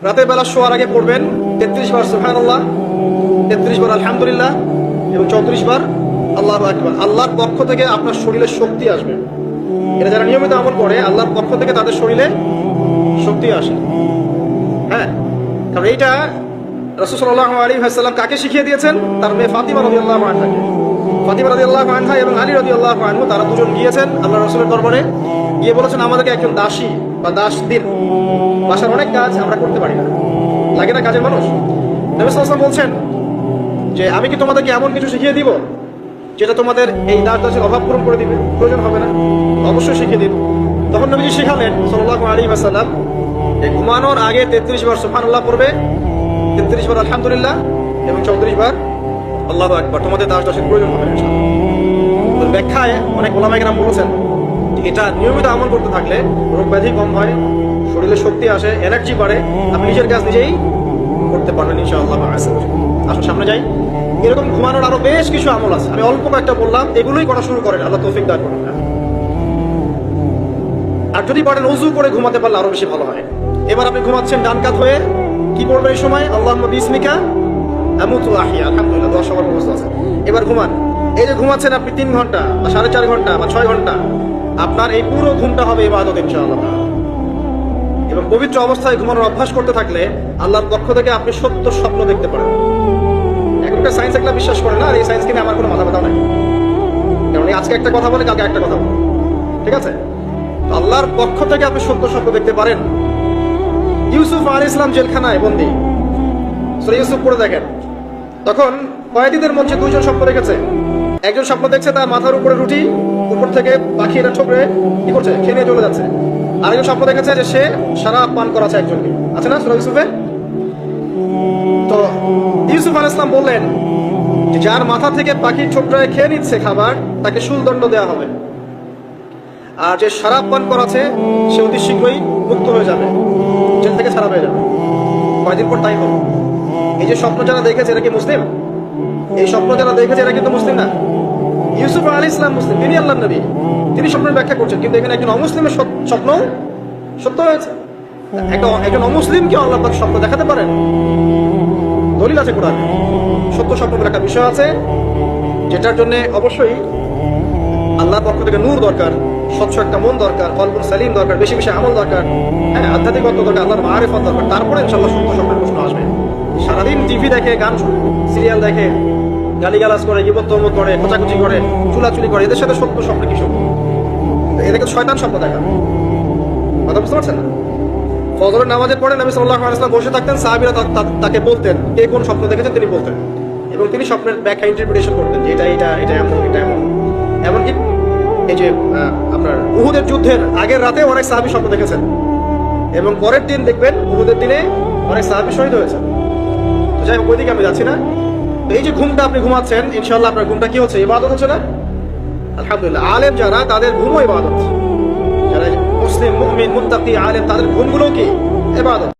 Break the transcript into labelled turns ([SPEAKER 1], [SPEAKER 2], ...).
[SPEAKER 1] রাতের বেলা শোয়ার আগে পড়বেন 33 বার সুবহানাল্লাহ, 33 বার আলহামদুলিল্লাহ এবং 34 বার আল্লাহু আকবার। আল্লাহর পক্ষ থেকে আপনার শরীরে শক্তি আসবে। এটা যারা নিয়মিত আমল করে আল্লাহর পক্ষ থেকে তাদের শরীরে শক্তি আসে। হ্যাঁ, কারণ এইটা রাসূল সাল্লাল্লাহু আলাইহি ওয়াসাল্লাম কাকে শিখিয়ে দিয়েছেন? তার মেয়ে ফাতিমা রাদিয়াল্লাহু আনহাকে। ফাতিমা রাদিয়াল্লাহু আনহা এবং আলী রাদিয়াল্লাহু আনহু তারা দুজন গিয়েছেন আল্লাহ রাসূলের দরবারে, গিয়ে বলেছেন আমাদেরকে একজন দাসী বা দাস দিন, বাসার অনেক কাজ আমরা করতে পারি না, লাগে না কাজের মানুষ। নবী সাল্লাল্লাহু আলাইহি ওয়াসাল্লাম বলছেন যে আমি কি তোমাদেরকে এমন কিছু শিখিয়ে দিব যেটা তোমাদের এই দাস দাসের অভাব পূরণ করে দিবে, প্রয়োজন হবে না? অবশ্যই শিখিয়ে দিন। তখন নবীজি শিখালেন সাল্লাল্লাহু আলাইহি ওয়াসাল্লাম এই ঘুমানোর আগে 33 বার সুবহানাল্লাহ পড়বে, 33 বার আলহামদুলিল্লাহ এবং 34 বার আল্লাহু আকবার। তোমাদের দাস দাসের প্রয়োজন হবে না ইনশাআল্লাহ। ব্যাখ্যায় অনেক ওলামায়ে কেরাম বলেছেন যে এটা নিয়মিত আমল করতে থাকলে রোগ ব্যাধি কম হয়, শরীরে শক্তি আসে, এনার্জি বাড়ে, আপনি নিজের কাজ নিজেই করতে পারবেন ইনশাআল্লাহ। আসুন সামনে যাই। এরকম ঘুমানোর আরো বেশ কিছু আমল আছে, আমি অল্প কয়েকটা বললাম, এগুলোই করা শুরু করেন, আল্লাহ তৌফিক দান করুন। আর যদি পারেন ওযু করে ঘুমাতে পারলে আরো বেশি ভালো হয়। এবার আপনি ঘুমাচ্ছেন ডান কাত হয়ে, কি পড়বেন এই সময়? আল্লাহুম্মা বিসমিকা আমুতু ওয়া আহইয়া, আলহামদুলিল্লাহ, দোয়া সবার ব্যবস্থা আছে। এবার ঘুমান। এই যে ঘুমাচ্ছেন আপনি 3 ঘন্টা বা 4.5 ঘন্টা বা 6 ঘন্টা, আপনার এই পুরো ঘুমটা হবে ইবাদত ইনশাআল্লাহ। এবং পবিত্র অবস্থায় ঘুমানোর অভ্যাস করতে থাকলে আল্লাহর পক্ষ থেকে আপনি সত্য স্বপ্ন দেখতে পারেন। এখনকার সায়েন্স একটা বিশ্বাস করে না, আর এই সায়েন্স কিনে আমার কোনো মাথা ব্যথা নাই, কারণ আজকে একটা কথা বলে কালকে একটা কথা বলে, ঠিক আছে? তো আল্লাহর পক্ষ থেকে আপনি সত্য স্বপ্ন দেখতে পারেন। ইউসুফ আলাইহিস সালাম জেলখানায় বন্দী, সূরা ইউসুফ পড়ে দেখেন। তখন কয়েদিদের মধ্যে 2 জন স্বপ্ন দেখেছে। একজন স্বপ্ন দেখছে তার মাথার উপরে রুটি, উপর থেকে পাখি এটা ঠোকরে কি করছে, খেয়ে নিয়ে চলে যাচ্ছে। আরেকজন স্বপ্ন দেখেছে যে সে সারা পান করাচ্ছে একজনকে, আছে না সূরা ইউসুফে? তো ইউসুফ আলাইহিস সালাম বললেন যে যার মাথা থেকে পাখির ঠোকরায় খেয়ে নিচ্ছে খাবার, তাকে শুলদণ্ড দেওয়া হবে। আর যে শরাব পান করাচ্ছে সে অতি শীঘ্রই মুক্ত হয়ে যাবে, জেল থেকে ছাড়া হয়ে যাবে। কয়দিন পর তাই হলো। এই যে স্বপ্ন যারা দেখেছে এরা কি মুসলিম? এই স্বপ্ন যারা দেখেছে এরা কিন্তু মুসলিম না। ইউসুফ আলাইহিস সালাম মুসলিম, তিনি আল্লাহর নবী, তিনি স্বপ্নের ব্যাখ্যা করছেন, কিন্তু এখানে একজন অমুসলিমের স্বপ্ন সত্য হয়েছে। একজন অমুসলিমকে আল্লাহ পাক স্বপ্ন দেখাতে পারেন, দলিল আছে কোরআনে। সত্য স্বপ্ন বলে একটা বিষয় আছে, যেটার জন্য অবশ্যই আল্লাহর পক্ষ থেকে নূর দরকার, স্বচ্ছ একটা মন দরকার, কলবুল সালিম দরকার, বেশি বেশি আমল দরকার, হ্যাঁ, আধ্যাত্মিকতা দরকার, আল্লাহর মারিফত দরকার। তারপরে ইনশাআল্লাহ সত্য স্বপ্নের প্রশ্ন আসবে। সারাদিন টিভি দেখে, গান সিরিয়াল দেখে, গালিগালাজ করে, গীবত তহমত করে, খোঁচাখুচি করে, চুলাচুলি করে, এদের সাথে সত্য স্বপ্ন কি স্বপ্ন? এদেরকে শয়তান স্বপ্ন দেখা। কথা বুঝতে পারছেন না? ফজরের নামাজের পরে নবী সাল্লাল্লাহু আলাইহি ওয়াসাল্লাম বসে থাকতেন, সাহাবীরা তাকে বলতেন কে কোন স্বপ্ন দেখেছেন তিনি বলতেন, এবং তিনি স্বপ্নের ব্যাখ্যা ইন্টারপ্রিটেশন করতেন যে এটা এমন, এটা এমন। এমনকি এই যে আপনার উহুদের যুদ্ধের আগের রাতে অনেক সাহাবী স্বপ্ন দেখেছেন, এবং পরের দিন দেখবেন উহুদের দিনে অনেক সাহাবী শহীদ হয়েছেন। তো যাই হোক, ওইদিকে আমি যাচ্ছি না। তো এই যে ঘুমটা আপনি ঘুমাচ্ছেন, ইনশাআল্লাহ আপনার ঘুমটা কি হচ্ছে? ইবাদত হচ্ছে না? আলহামদুলিল্লাহ। আলেম যারা, তাদের ঘুমও ইবাদত। যারা মুসলিম, মুমিন, মুত্তাকি, আলেম, তাদের ঘুমগুলো কি ইবাদত।